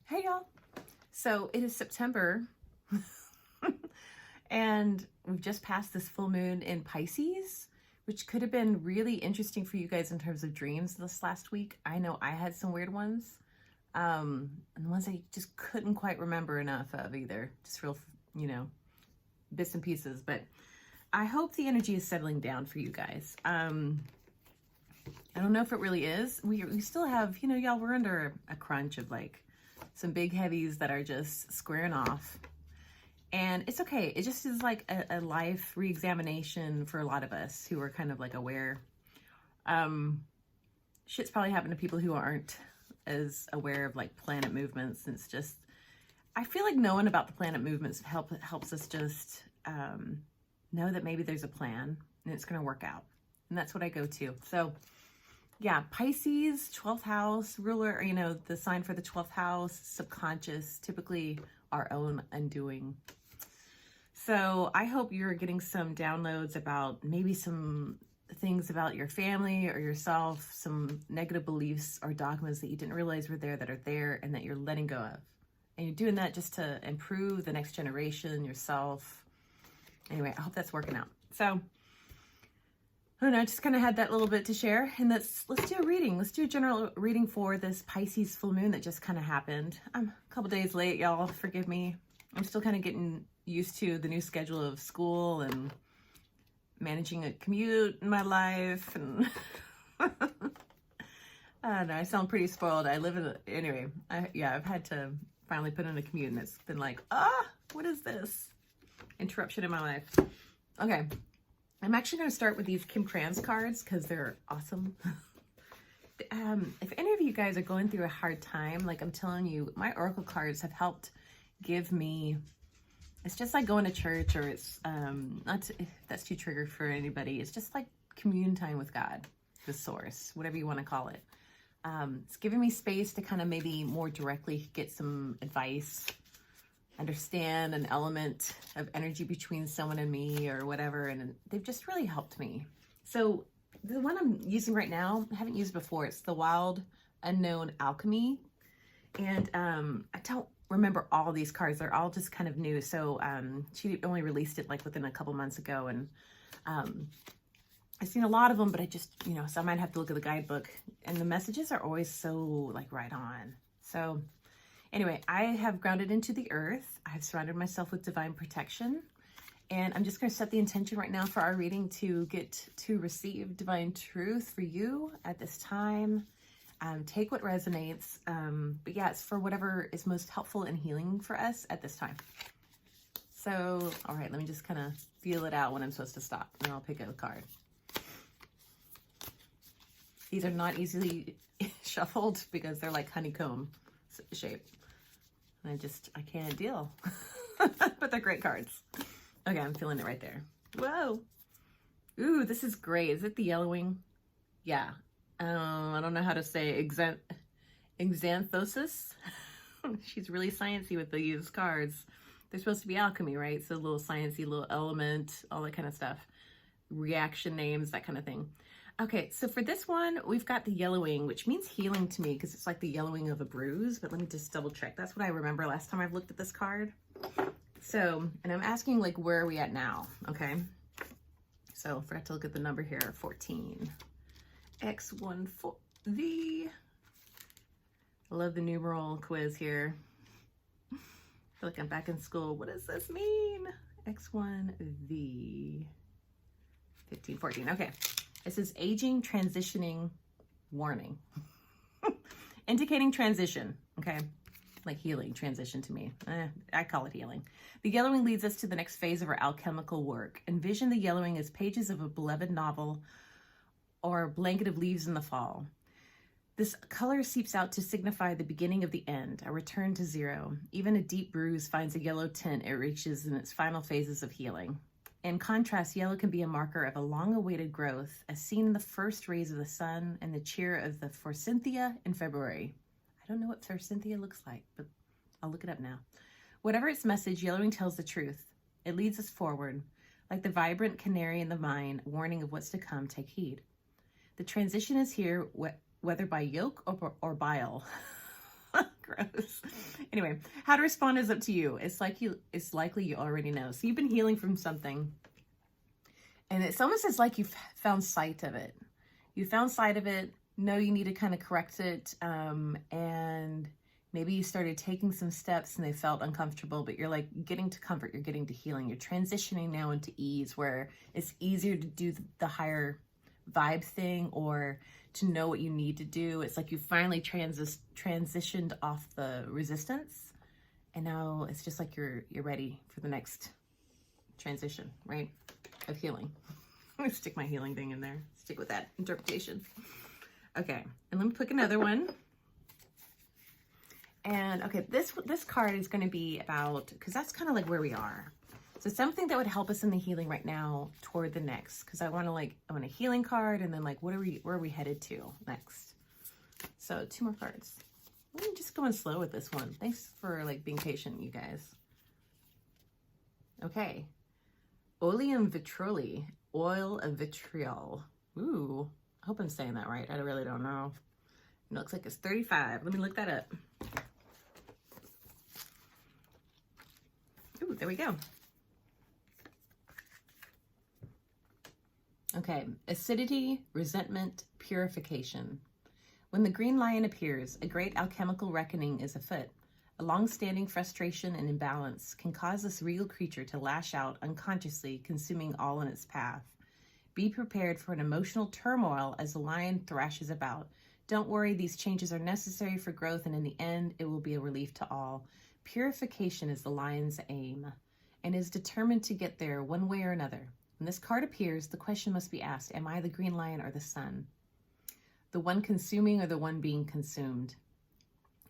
Hey y'all. So it is September and we've just passed this full moon in Pisces, which could have been really interesting for you guys in terms of dreams this last week. I know I had some weird ones, and ones I just couldn't quite remember enough of either. Just real, bits and pieces. But I hope the energy is settling down for you guys. I don't know if it really is. We still have, y'all, we're under a crunch of like some big heavies that are just squaring off. And it's okay. It just is like a life re-examination for a lot of us who are kind of like aware. Shit's probably happened to people who aren't as aware of like planet movements. It's just, I feel like knowing about the planet movements helps us just know that maybe there's a plan and it's going to work out. And that's what I go to. So yeah, Pisces, 12th house, ruler, the sign for the 12th house, subconscious, typically our own undoing. So I hope you're getting some downloads about maybe some things about your family or yourself, some negative beliefs or dogmas that you didn't realize were there that are there and that you're letting go of. And you're doing that just to improve the next generation, yourself. Anyway, I hope that's working out. So I don't know, I just kind of had that little bit to share. And let's do a reading. Let's do a general reading for this Pisces full moon that just kind of happened. I'm a couple days late, y'all. Forgive me. I'm still kind of getting used to the new schedule of school and managing a commute in my life. And I don't know, I sound pretty spoiled. I live in anyway, I've had to finally put in a commute and it's been like, what is this? Interruption in my life. Okay. I'm actually going to start with these Kim Krans cards because they're awesome. If any of you guys are going through a hard time, like I'm telling you, my oracle cards have helped give me, it's just like going to church, or it's if that's too triggered for anybody. It's just like commune time with God, the source, whatever you want to call it. It's giving me space to kind of maybe more directly get some advice, understand an element of energy between someone and me or whatever, and they've just really helped me. So the one I'm using right now, I haven't used before. It's the Wild Unknown Alchemy, and I don't remember all these cards. They're all just kind of new. So she only released it like within a couple months ago, and I've seen a lot of them, but I just, so I might have to look at the guidebook, and the messages are always so like right on. So anyway, I have grounded into the earth. I've surrounded myself with divine protection. And I'm just going to set the intention right now for our reading to get to receive divine truth for you at this time. Take what resonates. But yeah, it's for whatever is most helpful and healing for us at this time. So, all right, let me just kind of feel it out when I'm supposed to stop. And I'll pick out a card. These are not easily shuffled because they're like honeycomb shape. I can't deal. But they're great cards. Okay, I'm feeling it right there. Whoa. Ooh, this is great. Is it the yellowing? Yeah. I don't know how to say exanthosis. She's really sciencey with these cards. They're supposed to be alchemy, right? So a little sciencey, little element, all that kind of stuff. Reaction names, that kind of thing. Okay, so for this one, we've got the yellowing, which means healing to me because it's like the yellowing of a bruise, but let me just double check. That's what I remember last time I've looked at this card. So, and I'm asking like, where are we at now? Okay. So I forgot to look at the number here, 14. X14V. I love the numeral quiz here. I feel like I'm back in school. What does this mean? X1V. 15, 14, okay. This is aging, transitioning, warning. Indicating transition, okay? Like healing, transition to me. I call it healing. The yellowing leads us to the next phase of our alchemical work. Envision the yellowing as pages of a beloved novel or a blanket of leaves in the fall. This color seeps out to signify the beginning of the end, a return to zero. Even a deep bruise finds a yellow tint it reaches in its final phases of healing. In contrast, yellow can be a marker of a long-awaited growth, as seen in the first rays of the sun and the cheer of the forsythia in February. I don't know what forsythia looks like, but I'll look it up now. Whatever its message, yellowing tells the truth. It leads us forward. Like the vibrant canary in the vine, warning of what's to come, take heed. The transition is here, whether by yoke or bile. Gross. Anyway, how to respond is up to you. It's likely you already know. So you've been healing from something, and it's almost as like you've found sight of it. You found sight of it, know you need to kind of correct it, and maybe you started taking some steps and they felt uncomfortable, but you're like getting to comfort, you're getting to healing, you're transitioning now into ease, where it's easier to do the higher vibe thing or to know what you need to do. It's like you finally transitioned off the resistance, and now it's just like you're ready for the next transition, right, of healing. I'm gonna stick my healing thing in there. Stick with that interpretation. Okay, and let me pick another one. And okay, this card is going to be about, because that's kind of like where we are. So something that would help us in the healing right now toward the next, because I want a healing card, and then like where are we headed to next? So 2 more cards. I'm just going slow with this one. Thanks for like being patient, you guys. Okay, oleum vitrioli, oil of vitriol. Ooh, I hope I'm saying that right. I really don't know. It looks like it's 35. Let me look that up. Ooh, there we go. Okay, acidity, resentment, purification. When the green lion appears, a great alchemical reckoning is afoot. A long-standing frustration and imbalance can cause this regal creature to lash out unconsciously, consuming all in its path. Be prepared for an emotional turmoil as the lion thrashes about. Don't worry, these changes are necessary for growth, and in the end, it will be a relief to all. Purification is the lion's aim, and is determined to get there one way or another. When this card appears, the question must be asked, am I the green lion or the sun? The one consuming or the one being consumed?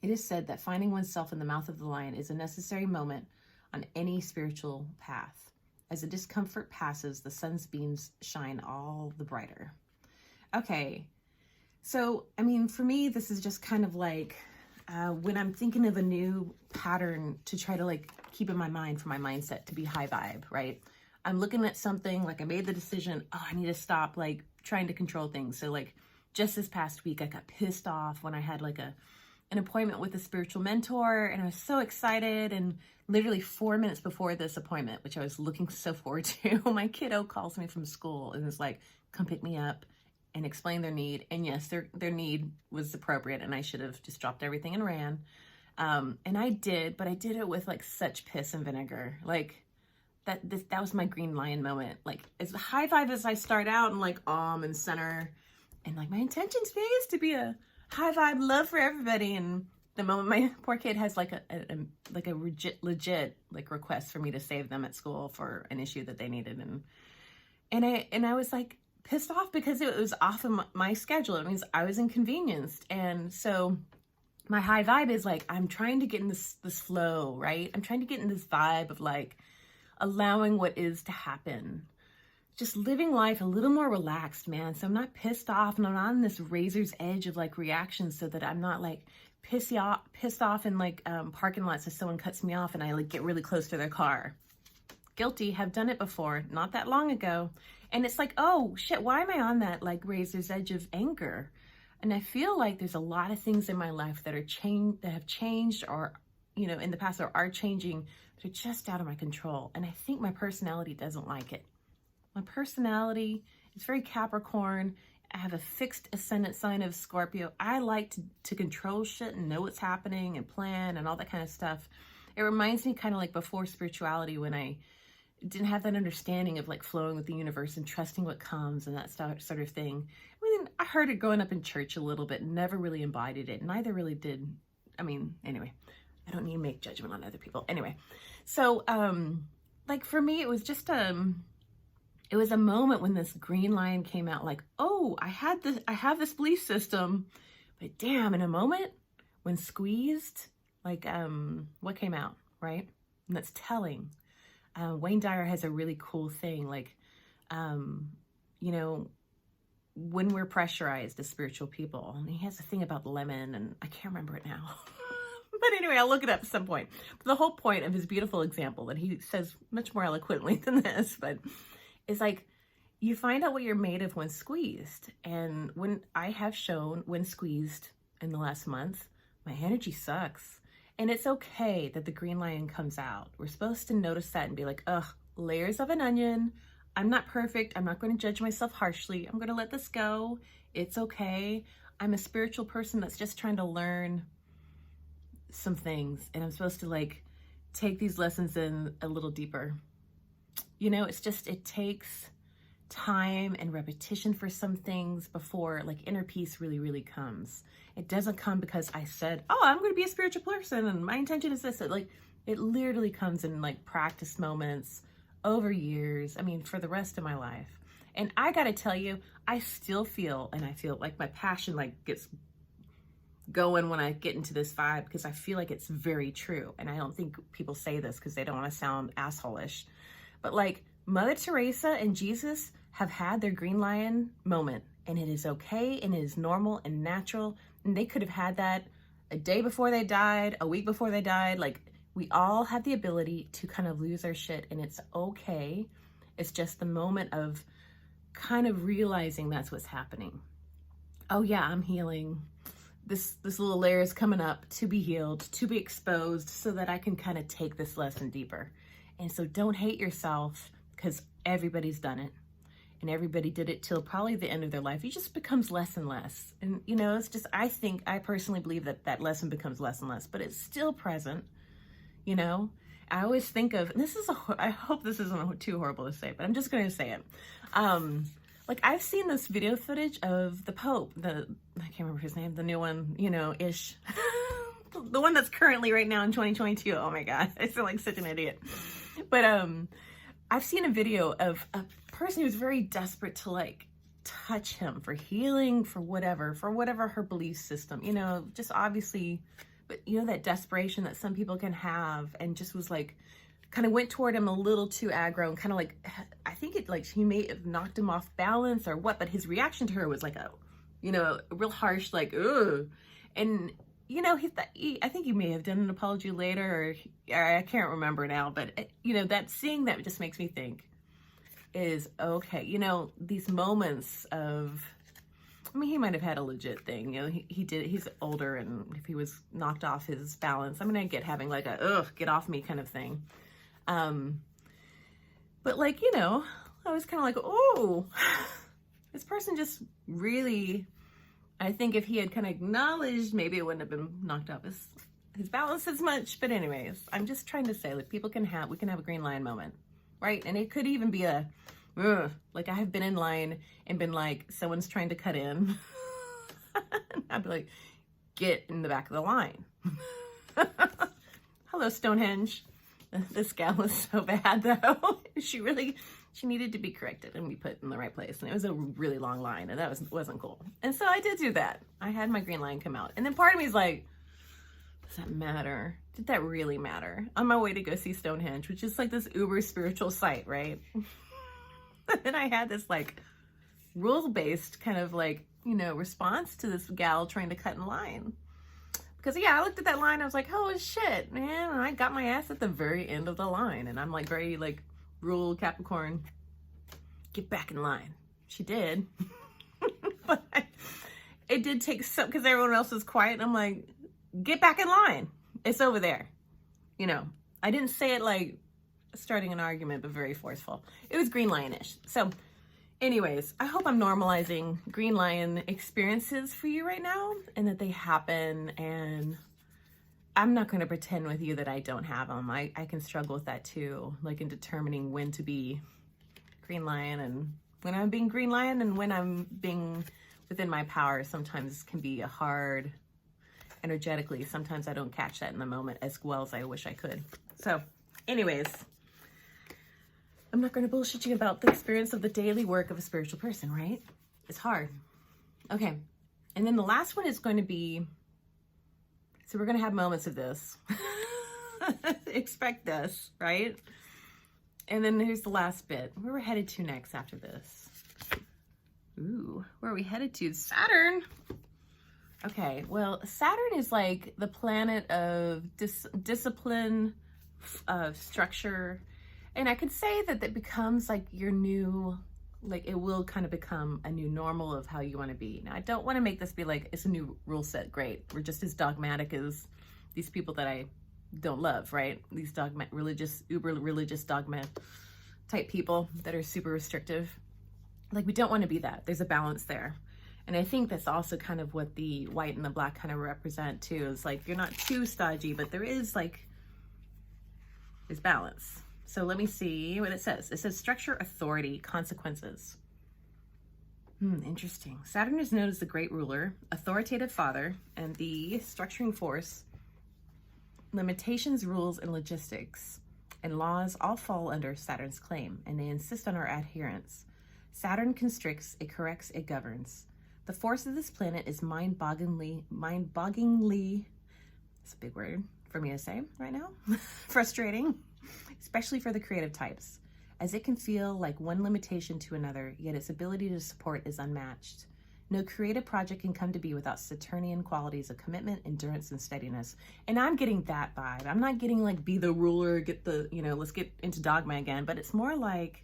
It is said that finding oneself in the mouth of the lion is a necessary moment on any spiritual path. As the discomfort passes, the sun's beams shine all the brighter. Okay, so, I mean, for me, this is just kind of like when I'm thinking of a new pattern to try to like keep in my mind for my mindset to be high vibe, right? I'm looking at something, like I made the decision, I need to stop like trying to control things. So like just this past week, I got pissed off when I had like an appointment with a spiritual mentor, and I was so excited, and literally 4 minutes before this appointment, which I was looking so forward to, my kiddo calls me from school and is like, come pick me up, and explain their need. And yes, their need was appropriate, and I should have just dropped everything and ran. And I did, but I did it with like such piss and vinegar. Like that was my green lion moment. Like as high vibe as I start out and like and center, and like my intention today is to be a high vibe love for everybody. And the moment my poor kid has like a legit like request for me to save them at school for an issue that they needed, and I was like pissed off because it was off of my schedule. It means I was inconvenienced. And so my high vibe is like, I'm trying to get in this flow, right? I'm trying to get in this vibe of like allowing what is to happen. Just living life a little more relaxed, man. So I'm not pissed off, and I'm not on this razor's edge of like reactions, so that I'm not like pissed off in like parking lots if someone cuts me off and I like get really close to their car. Guilty, have done it before, not that long ago. And it's like, oh shit, why am I on that like razor's edge of anger? And I feel like there's a lot of things in my life that have changed, or, you know, in the past, or are changing, that are just out of my control. And I think my personality doesn't like it. My personality is very Capricorn. I have a fixed ascendant sign of Scorpio. I like to control shit and know what's happening and plan and all that kind of stuff. It reminds me kind of like before spirituality, when I didn't have that understanding of like flowing with the universe and trusting what comes and that sort of thing. I mean, I heard it growing up in church a little bit, never really embodied it. Neither really did. I mean, anyway, I don't need to make judgment on other people. Anyway, so like for me, it was just it was a moment when this green lion came out, like, oh, I have this belief system, but damn, in a moment when squeezed, like what came out, right? And that's telling. Wayne Dyer has a really cool thing, like, you know, when we're pressurized as spiritual people, and he has a thing about lemon, and I can't remember it now. But anyway, I'll look it up at some point. But the whole point of his beautiful example that he says much more eloquently than this, but is like, you find out what you're made of when squeezed. And when I have shown when squeezed in the last month, my energy sucks. And it's okay that the green lion comes out. We're supposed to notice that and be like, ugh, layers of an onion. I'm not perfect. I'm not going to judge myself harshly. I'm going to let this go. It's okay. I'm a spiritual person that's just trying to learn some things. And I'm supposed to like take these lessons in a little deeper. You know, it's just, it takes time and repetition for some things before like inner peace really, really comes. It doesn't come because I said, oh, I'm going to be a spiritual person and my intention is this. Like, it literally comes in like practice moments over years. I mean, for the rest of my life. And I got to tell you, I still feel, and I feel like my passion like gets going when I get into this vibe, because I feel like it's very true. And I don't think people say this because they don't want to sound asshole-ish. But like Mother Teresa and Jesus have had their green lion moment, and it is okay, and it is normal and natural. And they could have had that a day before they died, a week before they died. Like, we all have the ability to kind of lose our shit, and it's okay. It's just the moment of kind of realizing that's what's happening. Oh yeah, I'm healing. This little layer is coming up to be healed, to be exposed, so that I can kind of take this lesson deeper. And so don't hate yourself, because everybody's done it. And everybody did it till probably the end of their life. It just becomes less and less. And, you know, it's just, I personally believe that that lesson becomes less and less, but it's still present, you know? I always think of, and I hope this isn't too horrible to say, but I'm just going to say it. Like, I've seen this video footage of the Pope, I can't remember his name, the new one, you know, ish. The one that's currently right now in 2022. Oh my God, I feel like such an idiot. But I've seen a video of a person who's very desperate to like touch him for healing, for whatever her belief system, you know, just obviously, but you know, that desperation that some people can have, and just was like, kind of went toward him a little too aggro, and kind of like, I think it like, he may have knocked him off balance or what, but his reaction to her was like a, you know, a real harsh, like, ugh. And, you know, I think he may have done an apology later, or I can't remember now, but, you know, seeing that just makes me think is, okay, you know, these moments of, I mean, he might have had a legit thing, you know, he's older, and if he was knocked off his balance, I'm going to get having like a, ugh, get off me kind of thing. But like, you know, I was kind of like, oh, this person just really, I think if he had kind of acknowledged, maybe it wouldn't have been knocked off his balance as much. But anyways, I'm just trying to say, like, we can have a green lion moment, right? And it could even be a, like, I have been in line and been like, someone's trying to cut in. I'd be like, get in the back of the line. Hello, Stonehenge. This gal was so bad though. She needed to be corrected and be put in the right place. And it was a really long line, and that wasn't cool. And so I did do that. I had my green line come out. And then part of me is like, does that matter? Did that really matter? On my way to go see Stonehenge, which is like this uber spiritual site, right? And I had this like rule-based kind of like, you know, response to this gal trying to cut in line. Because, yeah, I looked at that line, I was like, holy shit, man. And I got my ass at the very end of the line. And I'm like, very, like, rule Capricorn, get back in line. She did. But it did take some, because everyone else was quiet. And I'm like, get back in line. It's over there. You know, I didn't say it like starting an argument, but very forceful. It was green lion-ish. So, anyways, I hope I'm normalizing green lion experiences for you right now, and that they happen, and I'm not going to pretend with you that I don't have them. I can struggle with that too, like in determining when to be green lion, and when I'm being green lion, and when I'm being within my power sometimes can be a hard, energetically, sometimes I don't catch that in the moment as well as I wish I could. So anyways, I'm not going to bullshit you about the experience of the daily work of a spiritual person, right? It's hard. Okay. And then the last one is going to be, so we're going to have moments of this. Expect this, right? And then here's the last bit. Where we're headed to next after this. Ooh, where are we headed to? Saturn. Okay. Well, Saturn is like the planet of discipline, of structure. And I could say that becomes like your new like it will kind of become a new normal of how you want to be. Now, I don't want to make this be like, it's a new rule set. Great. We're just as dogmatic as these people that I don't love, right? These uber religious dogma type people that are super restrictive. Like, we don't want to be that. There's a balance there. And I think that's also kind of what the white and the black kind of represent too. Is like, you're not too stodgy, but there's balance. So let me see what it says. It says structure, authority, consequences. Interesting. Saturn is known as the great ruler, authoritative father, and the structuring force. Limitations, rules, and logistics and laws all fall under Saturn's claim, and they insist on our adherence. Saturn constricts, it corrects, it governs. The force of this planet is mind-bogglingly, it's a big word for me to say right now, frustrating, especially for the creative types, as it can feel like one limitation to another, yet its ability to support is unmatched. No creative project can come to be without Saturnian qualities of commitment, endurance, and steadiness. And I'm getting that vibe. I'm not getting like, be the ruler, get the, let's get into dogma again, but it's more like,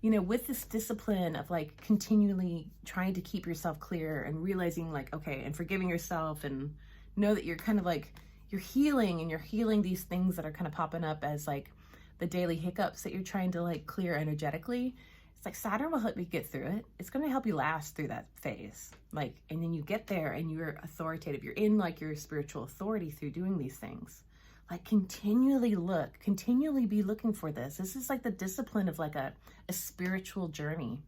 with this discipline of like continually trying to keep yourself clear and realizing like, okay, and forgiving yourself, and know that you're kind of like, you're healing these things that are kind of popping up as like the daily hiccups that you're trying to like clear energetically. It's like Saturn will help you get through it. It's going to help you last through that phase. Like, and then you get there and you're authoritative. You're in like your spiritual authority through doing these things. Like, continually be looking for this. This is like the discipline of like a spiritual journey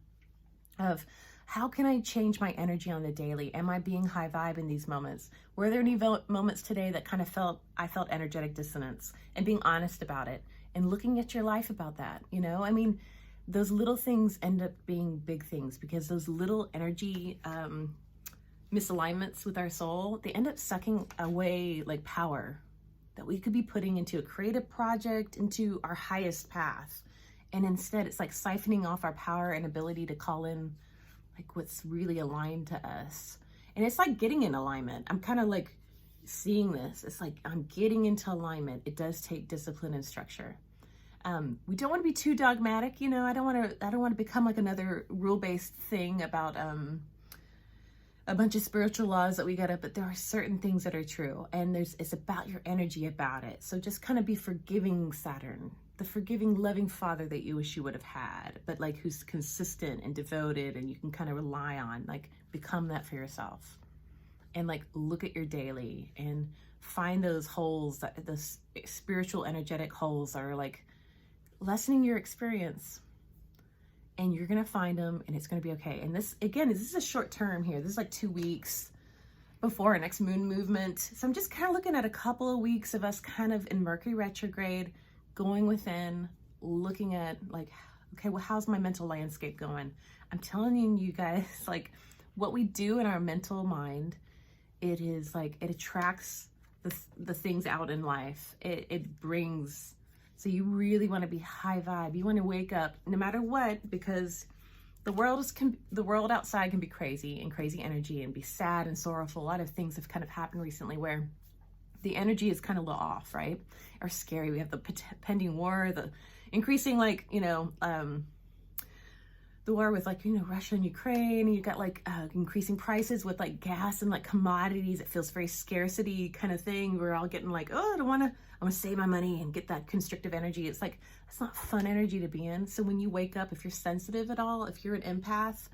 of, how can I change my energy on the daily? Am I being high vibe in these moments? Were there any moments today that kind of I felt energetic dissonance, and being honest about it and looking at your life about that? I mean, those little things end up being big things, because those little energy misalignments with our soul, they end up sucking away like power that we could be putting into a creative project, into our highest path. And instead it's like siphoning off our power and ability to call in like what's really aligned to us. And it's like getting in alignment. I'm kind of like seeing this. It's like, I'm getting into alignment. It does take discipline and structure. We don't want to be too dogmatic. I don't want to become like another rule-based thing about a bunch of spiritual laws that we got up, but there are certain things that are true, and it's about your energy about it. So just kind of be forgiving, Saturn, the forgiving, loving father that you wish you would have had, but like who's consistent and devoted, and you can kind of rely on. Like, become that for yourself, and like look at your daily and find those holes, that the spiritual energetic holes are like lessening your experience. And you're going to find them, and it's going to be okay. And this, again, this is a short term here. This is like 2 weeks before our next moon movement. So I'm just kind of looking at a couple of weeks of us kind of in Mercury retrograde, going within, looking at like, okay, well, how's my mental landscape going? I'm telling you guys, like, what we do in our mental mind, it is like, it attracts the things out in life. It brings... So you really want to be high vibe. You want to wake up no matter what, because the world outside can be crazy and crazy energy and be sad and sorrowful. A lot of things have kind of happened recently where the energy is kind of a little off, right? Or scary. We have the pending war, the increasing like, the war with like, Russia and Ukraine, and you got like increasing prices with like gas and like commodities. It feels very scarcity kind of thing. We're all getting like, oh, I want to save my money and get that constrictive energy. It's like, it's not fun energy to be in. So when you wake up, if you're sensitive at all, if you're an empath,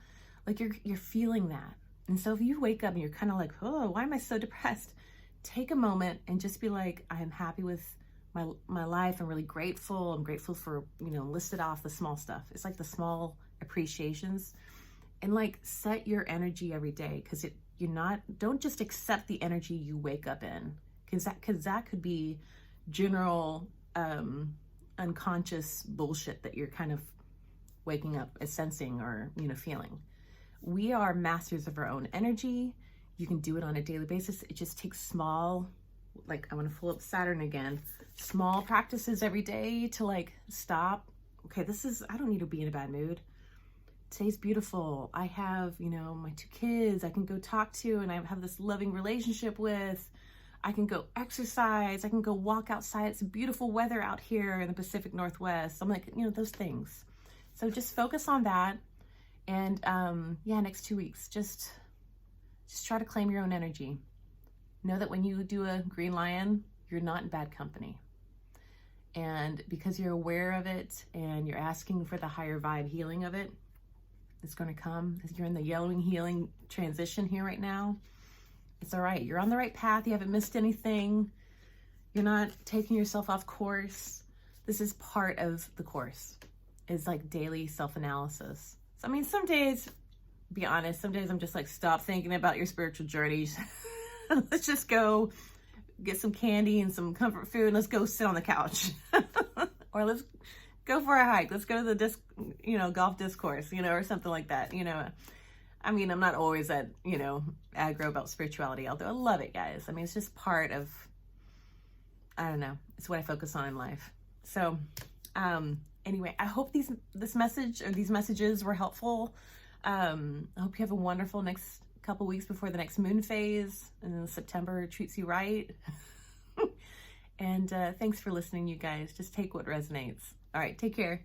like you're feeling that. And so if you wake up and you're kind of like, oh, why am I so depressed? Take a moment and just be like, I am happy with my life. I'm really grateful. I'm grateful for, listed off the small stuff. It's like the small appreciations, and like set your energy every day, because don't just accept the energy you wake up in, because that could be general unconscious bullshit that you're kind of waking up as sensing or feeling. We are masters of our own energy. You can do it on a daily basis. It just takes small, like, I want to pull up Saturn again, small practices every day to like stop. Okay, I don't need to be in a bad mood. Today's beautiful. I have, my 2 kids I can go talk to, and I have this loving relationship with. I can go exercise. I can go walk outside. It's beautiful weather out here in the Pacific Northwest. I'm like, those things. So just focus on that, And yeah, next 2 weeks, just try to claim your own energy. Know that when you do a green lion, you're not in bad company. And because you're aware of it and you're asking for the higher vibe healing of it, it's going to come. You're in the yellowing healing transition here right now. It's all right. You're on the right path. You haven't missed anything. You're not taking yourself off course. This is part of the course. It's like daily self-analysis. So, I mean, some days, be honest, some days I'm just like, stop thinking about your spiritual journeys. Let's just go get some candy and some comfort food and let's go sit on the couch. Or let's go for a hike. Let's go to the golf discourse, or something like that. I mean, I'm not always at, aggro about spirituality, although I love it, guys. I mean, it's just part of, I don't know, it's what I focus on in life. So, anyway, I hope these messages were helpful. I hope you have a wonderful next couple weeks before the next moon phase, and then September treats you right. And thanks for listening, you guys. Just take what resonates. All right, take care.